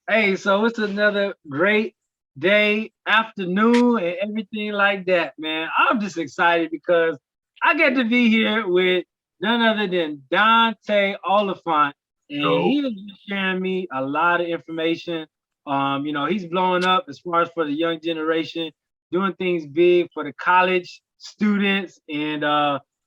Hey, so it's another great day, afternoon, and everything like that, man. I'm just excited because I get to be here with none other than Donte Oliphant, and he Yo, has been sharing me a lot of information. He's blowing up as far as for the young generation, doing things big for the college students, and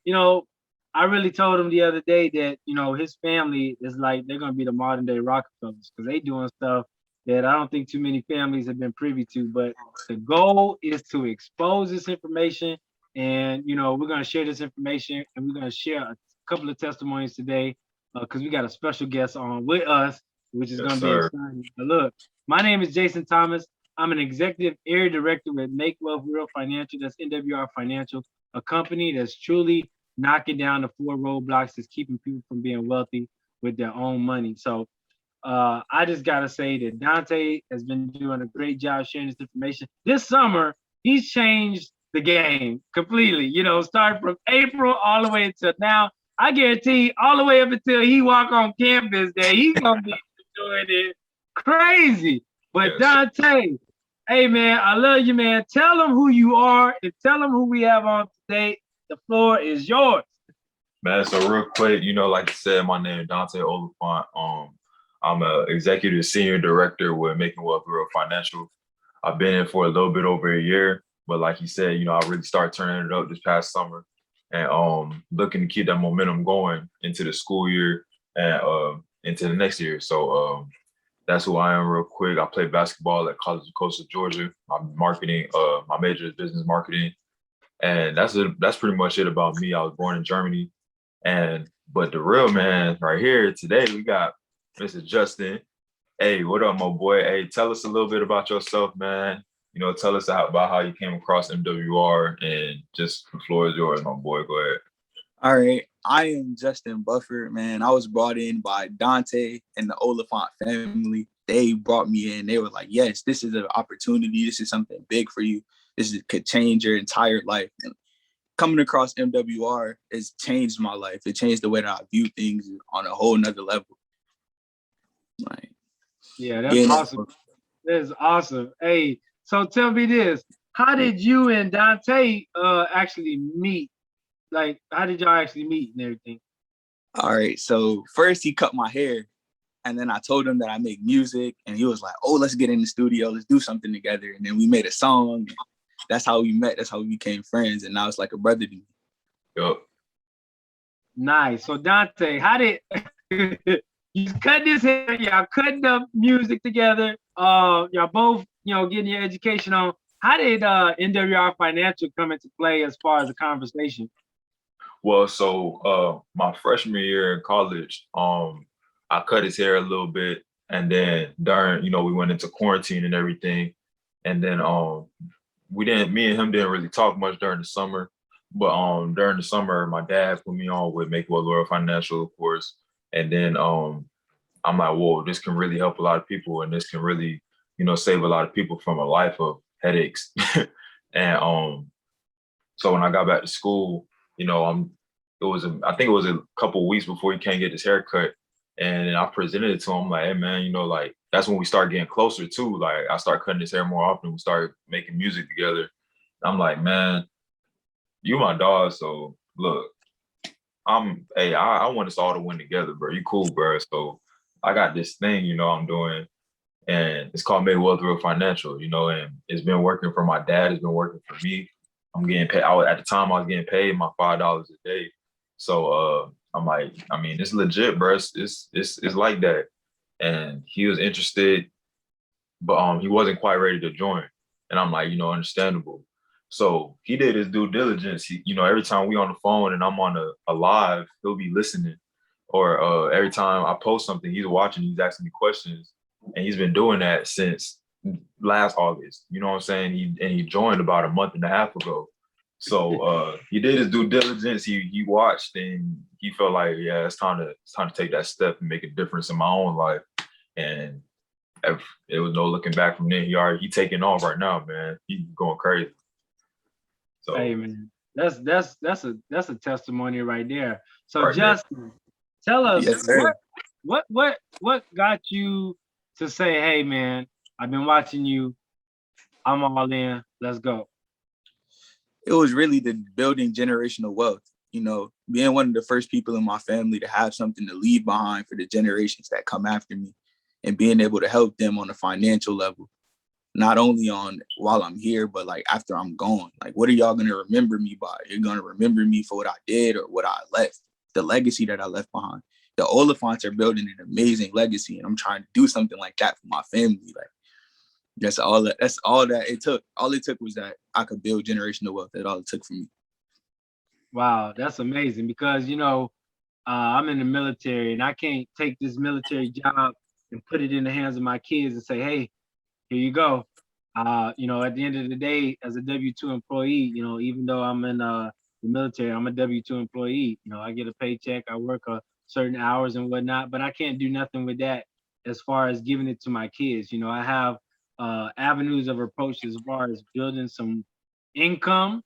you know, I really told him the other day that his family is like they're gonna be the modern day Rockefellers because they doing stuff that I don't think too many families have been privy to. But the goal is to expose this information, and we're gonna share this information, and we're gonna share a couple of testimonies today because we got a special guest on with us, which is yes, gonna be sir. exciting. But look, my name is Jason Thomas. I'm an executive area director with Make Wealth Real Financial. That's NWR Financial, a company that's truly knocking down the four roadblocks that's keeping people from being wealthy with their own money. So I just gotta say that Donte has been doing a great job sharing this information. This summer, he's changed the game completely. Starting from April all the way until now. I guarantee all the way up until he walk on campus that he's gonna be doing it crazy. But Yes, sir. Donte, hey man, I love you, man. Tell them who you are and tell them who we have on today. The floor is yours. Man, so real quick, like you said, my name is Donte Oliphant. I'm a executive senior director with Making Wealth Real Financial. I've been in for a little bit over a year, but like you said, I really started turning it up this past summer and looking to keep that momentum going into the school year and into the next year. So that's who I am real quick. I play basketball at College of Coastal Georgia. I'm marketing, my major is business marketing. And that's pretty much it about me. I was born in Germany. But the real man right here today, we got Mr. Justin. Hey, what up, my boy? Hey, tell us a little bit about yourself, man. Tell us about how you came across MWR and just the floor is yours, my boy. Go ahead. All right. I am Justin Bufford, man. I was brought in by Donte and the Oliphant family. They brought me in. They were like, yes, this is an opportunity. This is something big for you. Could change your entire life. And coming across MWR has changed my life. It changed the way that I view things on a whole nother level. Like, Yeah, that's getting awesome. That's awesome. Hey, so tell me this. How did you and Donte actually meet? Like, how did y'all actually meet and everything? All right. So first he cut my hair. And then I told him that I make music. And he was like, oh, let's get in the studio. Let's do something together. And then we made a song. That's how we met. That's how we became friends. And now it's like a brother to me. Yup. Nice. So Donte, how did you cut this hair? Y'all cutting up music together. Y'all both, getting your education on. How did NWR Financial come into play as far as the conversation? Well, so my freshman year in college, I cut his hair a little bit, and then during, we went into quarantine and everything, and then me and him didn't really talk much during the summer, but during the summer, my dad put me on with Make Well Loyal Financial, of course, and then I'm like, whoa, this can really help a lot of people, and this can really, save a lot of people from a life of headaches, and so when I got back to school, I think it was a couple of weeks before he can't get his haircut. And I presented it to him like, hey man, like that's when we start getting closer too. Like I start cutting his hair more often. We started making music together. I'm like, man, you my dog. So look, I want us all to win together, bro. You cool, bro. So I got this thing, I'm doing, and it's called Made Wealth Real Financial, and it's been working for my dad. It's been working for me. I'm getting paid. At the time I was getting paid my $5 a day. So I'm like, I mean, it's legit, bro. It's like that. And he was interested, but he wasn't quite ready to join. And I'm like, understandable. So he did his due diligence. Every time we on the phone and I'm on a live, he'll be listening. Or every time I post something, he's watching, he's asking me questions. And he's been doing that since last August. You know what I'm saying? He joined about a month and a half ago. So he did his due diligence. He watched and he felt like, yeah, it's time to take that step and make a difference in my own life. And it was no looking back from there. He taking off right now, man. He's going crazy. Hey So man, that's a testimony right there. So right there. Justin, tell us Yes, sir. what got you to say, hey man, I've been watching you. I'm all in. Let's go. It was really the building generational wealth. You know, being one of the first people in my family to have something to leave behind for the generations that come after me, and being able to help them on a financial level, not only on while I'm here, but like after I'm gone. Like, what are y'all gonna remember me by? You're gonna remember me for what I did or what I left, the legacy that I left behind. The Oliphants are building an amazing legacy, and I'm trying to do something like that for my family. Like, that's all that it took. All it took was that I could build generational wealth. That's all it took for me. Wow, that's amazing because I'm in the military and I can't take this military job and put it in the hands of my kids and say, hey, here you go. At the end of the day, as a W-2 employee, even though I'm in the military, I'm a W-2 employee. I get a paycheck, I work certain hours and whatnot, but I can't do nothing with that as far as giving it to my kids. I have avenues of approach as far as building some income,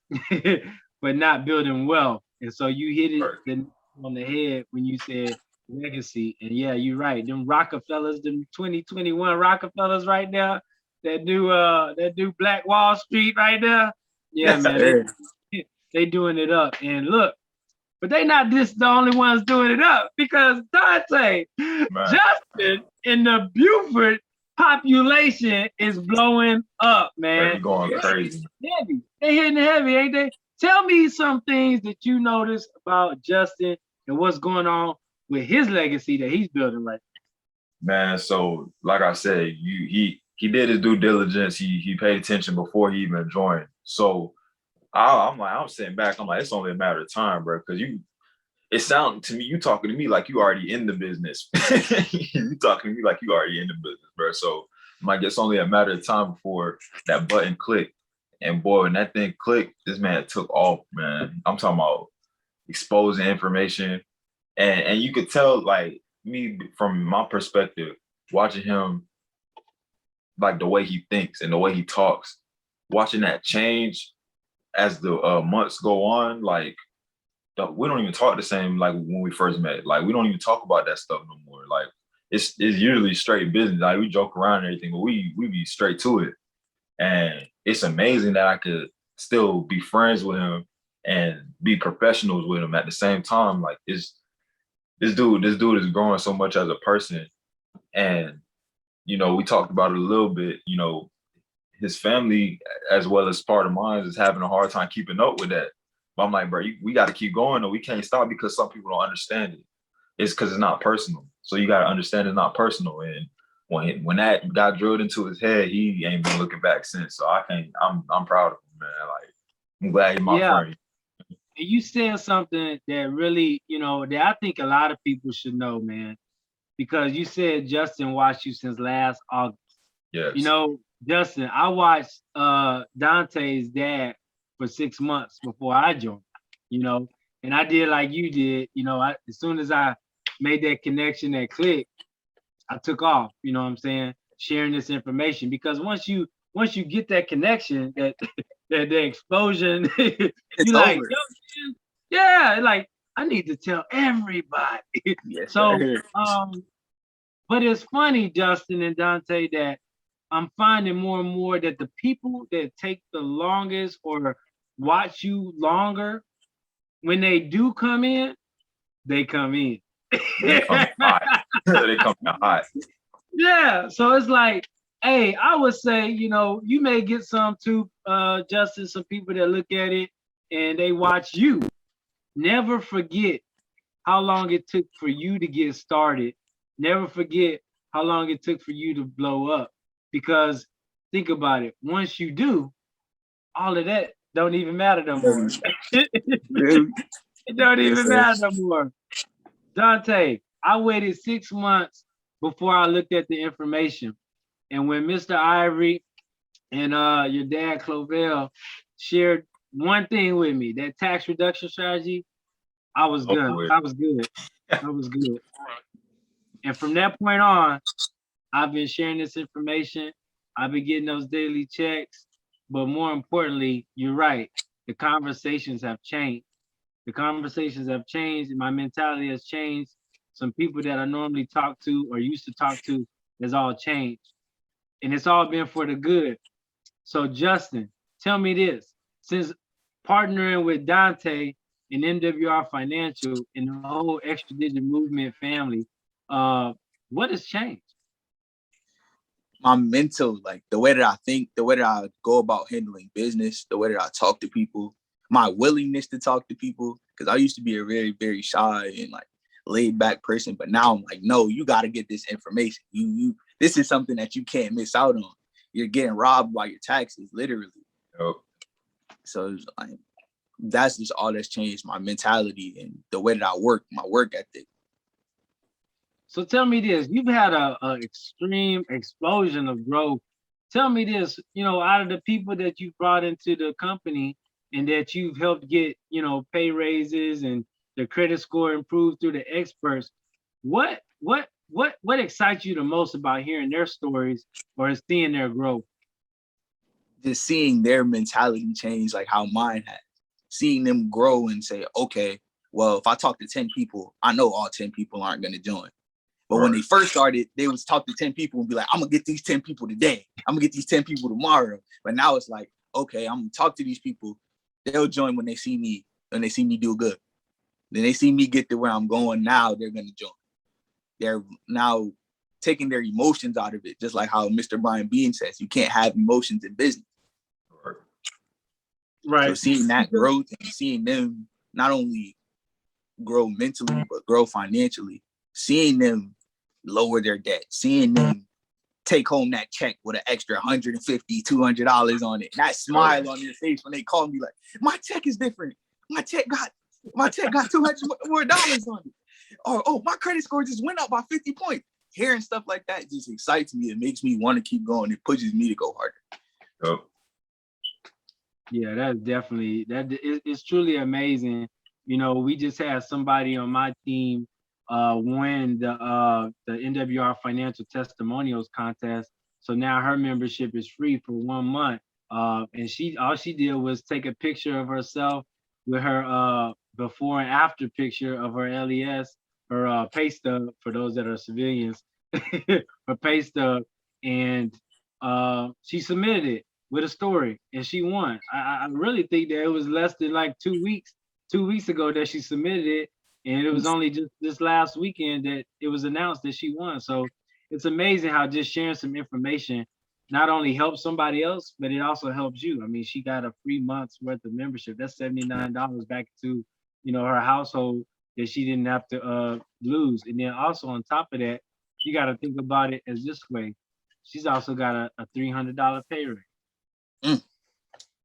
but not building wealth. And so you hit it on the head when you said legacy. And yeah, you're right. Them Rockefellers, them 2021 Rockefellers right now, that do Black Wall Street right now. Yeah, man, they doing it up. And look, but they not just the only ones doing it up because Donte, Justin, and the Bufford population is blowing up, man. They're going crazy. Heavy. They hitting heavy, ain't they? Tell me some things that you noticed about Justin and what's going on with his legacy that he's building right now. Man, so like I said, he did his due diligence. He paid attention before he even joined. So I'm sitting back. I'm like, it's only a matter of time, bro. Because it sounded to me, you talking to me like you already in the business. You talking to me like you already in the business, bro. So I'm like, it's only a matter of time before that button clicked. And boy, when that thing clicked, this man took off, man. I'm talking about exposing information. And you could tell, like, me from my perspective, watching him, like the way he thinks and the way he talks, watching that change as the months go on, like, we don't even talk the same like when we first met. Like, we don't even talk about that stuff no more. Like, it's usually straight business. Like, we joke around and everything, but we be straight to it. And it's amazing that I could still be friends with him and be professionals with him at the same time. Like, this dude is growing so much as a person. And, we talked about it a little bit, his family, as well as part of mine, is having a hard time keeping up with that. But I'm like, bro, we got to keep going, or we can't stop because some people don't understand it. It's because it's not personal. So you got to understand it's not personal. And when that got drilled into his head, he ain't been looking back since. So I'm proud of him, man. Like, I'm glad he's my friend. And you said something that really, that I think a lot of people should know, man, because you said Justin watched you since last August. Yes. Justin, I watched Donte's dad for 6 months before I joined, and I did like you did, as soon as I made that connection, that click, I took off, you know what I'm saying, sharing this information, because once you get that connection, that the explosion, you like, yeah, like, I need to tell everybody. Yes, so, but it's funny, Justin and Donte, that I'm finding more and more that the people that take the longest or watch you longer, when they do come in, they come in. They come hot. They come hot. Yeah, so it's like, hey, I would say, you may get some too, Justin, some people that look at it and they watch you. Never forget how long it took for you to get started. Never forget how long it took for you to blow up. Because think about it, once you do, all of that don't even matter no more. It don't even matter no more. Donte, I waited 6 months before I looked at the information. And when Mr. Ivory and your dad, Clovell, shared one thing with me, that tax reduction strategy, I was good. I was good. I was good. And from that point on, I've been sharing this information. I've been getting those daily checks. But more importantly, you're right. The conversations have changed. The conversations have changed and my mentality has changed. Some people that I normally talk to or used to talk to has all changed. And it's all been for the good. So Justin, tell me this. Since partnering with Donte and MWR Financial and the whole Extra Digit Movement family, uh, what has changed? My mental, like the way that I think, the way that I go about handling business, the way that I talk to people, my willingness to talk to people. Because I used to be a very, very shy and like laid back person, but now I'm like, no, you got to get this information. This is something that you can't miss out on. You're getting robbed by your taxes, literally. Yep. So it's like, that's just all that's changed, my mentality and the way that I work, my work ethic. So tell me this, you've had a extreme explosion of growth. Tell me this, out of the people that you've brought into the company and that you've helped get, pay raises and the credit score improved through the experts, what excites you the most about hearing their stories or seeing their growth? Just seeing their mentality change, like how mine had. Seeing them grow and say, okay, well, if I talk to 10 people, I know all 10 people aren't going to join. But when they first started, they would talk to 10 people and be like, I'm going to get these 10 people today. I'm going to get these 10 people tomorrow. But now it's like, okay, I'm going to talk to these people. They'll join when they see me do good. Then they see me get to where I'm going. Now they're going to join. They're now taking their emotions out of it, just like how Mr. Brian Bean says, you can't have emotions in business. Right. So seeing that growth and seeing them not only grow mentally, but grow financially, seeing them lower their debt, seeing them take home that check with an extra $150, $200 on it, that smile on their face when they call me like, my check is different. My check got $200 more on it. Or, oh, my credit score just went up by 50 points. Hearing stuff like that just excites me. It makes me want to keep going. It pushes me to go harder. Yep. Yeah, that's definitely it's truly amazing. We just had somebody on my team win the NWR Financial Testimonials contest. So now her membership is free for 1 month. And all she did was take a picture of herself with her before and after picture of her LES, her pay stub for those that are civilians, her pay stub, and she submitted it with a story and she won. I really think that it was less than like 2 weeks ago that she submitted it, and it was only just this last weekend that it was announced that she won. So it's amazing how just sharing some information not only helps somebody else, but it also helps you. I mean, she got a free month's worth of membership. That's $79 back to her household that she didn't have to lose. And then also on top of that, you got to think about it as this way: she's also got a $300 pay rate.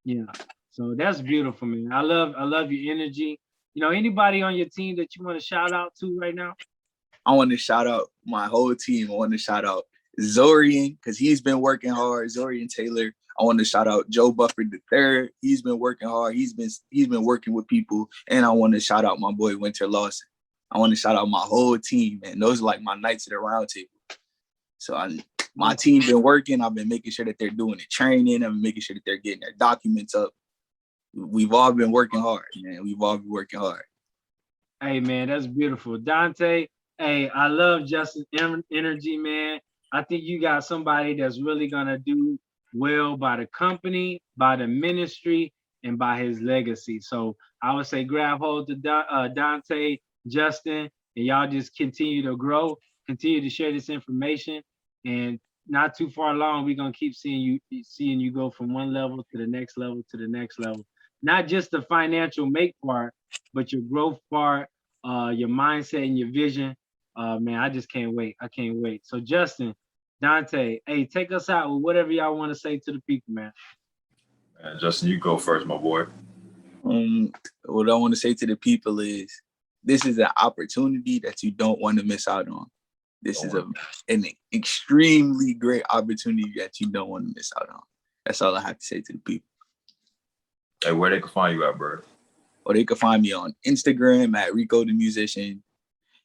Yeah, so that's beautiful, man. I love your energy. Anybody on your team that you want to shout out to right now? I want to shout out my whole team. I want to shout out Zorian because he's been working hard. Zorian Taylor. I want to shout out Joe Bufford III. He's been working hard. He's been working with people, and I want to shout out my boy Winter Lawson. I want to shout out my whole team, man. Those are like my knights at the round table. So my team been working. I've been making sure that they're doing the training. I've been making sure that they're getting their documents up. We've all been working hard, man. We've all been working hard. Hey, man, that's beautiful. Donte, hey, I love Justin's energy, man. I think you got somebody that's really going to do well by the company, by the ministry, and by his legacy. So I would say grab hold to Donte, Justin, and y'all just continue to grow, continue to share this information, and not too far along, we're gonna keep seeing you go from one level to the next level to the next level. Not just the financial make part, but your growth part, your mindset and your vision. Man, I just can't wait. I can't wait. So Justin, Donte, hey, take us out with whatever y'all want to say to the people, man. Justin, you go first, my boy. What I want to say to the people is this is an opportunity that you don't want to miss out on. This is an extremely great opportunity that you don't want to miss out on. That's all I have to say to the people. Hey, where they can find you at, bro? Or they can find me on Instagram at Rico the Musician.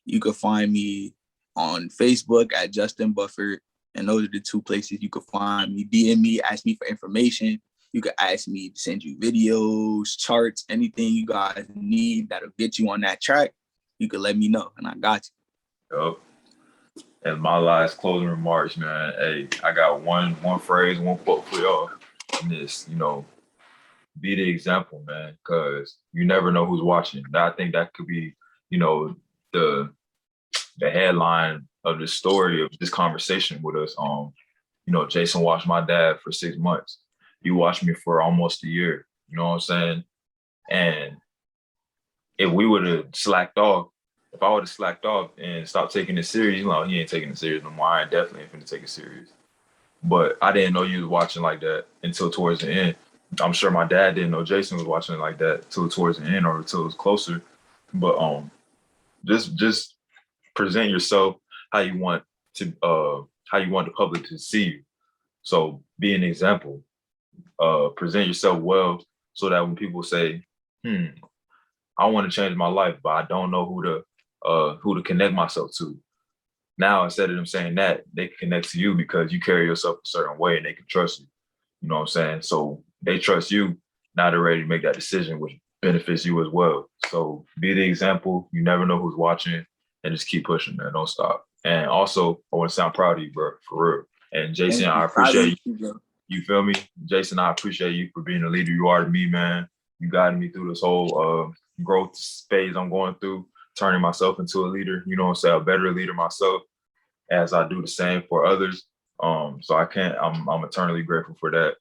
You can find me on Facebook at Justin Bufford. And those are the two places you can find me. DM me, ask me for information. You can ask me to send you videos, charts, anything you guys need that'll get you on that track. You can let me know, and I got you. Yep. And my last closing remarks, man. Hey, I got one phrase, one quote for y'all. And this, be the example, man, because you never know who's watching. I think that could be, the headline of this story of this conversation with us. Jason watched my dad for 6 months. You watched me for almost a year. You know what I'm saying? And if we would have slacked off, if I would have slacked off and stopped taking it serious, he ain't taking it serious no more. I ain't definitely ain't finna take it serious. But I didn't know you was watching like that until towards the end. I'm sure my dad didn't know Jason was watching like that till towards the end or until it was closer. But just present yourself how you want the public to see you. So be an example. Present yourself well so that when people say, I want to change my life, but I don't know who to connect myself to. Now, instead of them saying that, they can connect to you because you carry yourself a certain way and they can trust you. You know what I'm saying? So they trust you. Now they're ready to make that decision, which benefits you as well. So be the example. You never know who's watching, and just keep pushing, man. Don't stop. And also, I want to sound proud of you, bro, for real. And Jason, I appreciate you. You feel me? Jason, I appreciate you for being the leader you are to me, man. You guided me through this whole growth phase I'm going through, turning myself into a leader, you know what I'm saying, a better leader myself, as I do the same for others. I'm eternally grateful for that.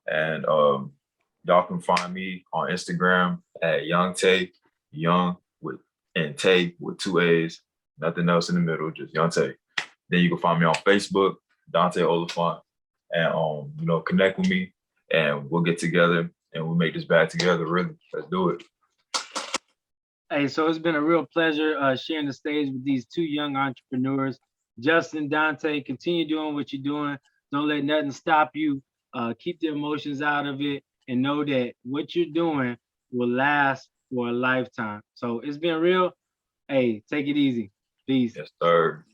And y'all can find me on Instagram at Young Tay, Young and Tay with 2 A's, nothing else in the middle, just Young Tay. Then you can find me on Facebook, Donte Oliphant, and connect with me, and we'll get together and we'll make this bag together. Really, let's do it. Hey, so it's been a real pleasure sharing the stage with these two young entrepreneurs. Justin, Donte, continue doing what you're doing. Don't let nothing stop you. Keep the emotions out of it and know that what you're doing will last for a lifetime. So it's been real. Hey, take it easy. Peace. Yes, sir.